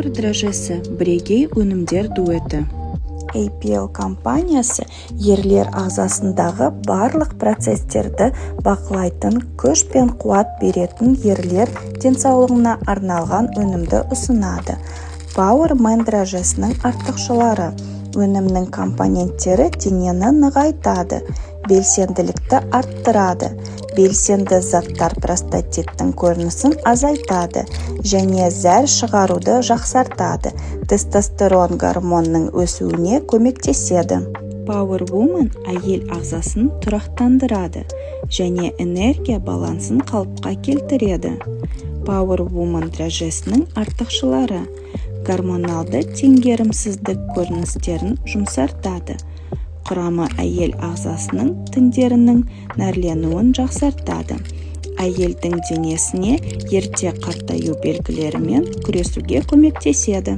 Power дрожжесі бірегей өнімдер дуэті. APL компаниясы ерлер ағзасындағы барлық процестерді бақылайтын, күш пен қуат беретін ерлер денсаулығына арналған өнімді ұсынады. Power Man дрожжесінің артықшылары: өнімнің компоненттері денені нығайтады, белсенділікті арттырады. Белсенді заттар простатиттің көрінісін азайтады және зәр шығаруды жақсартады. Тестостерон гормонының өсуіне көмектеседі. Power Woman әйел ағзасын тұрақтандырады және энергия балансын қалыпқа келтіреді. Power Woman дрожжесінің артықшылары: гормоналды теңгерімсіздік көріністерін жұмсартады. Құрамы әйел ағзасының тіндерінің нәрленуін жақсартады. Әйелдің денесіне ерте қартаю белгілерімен күресуге көмектеседі.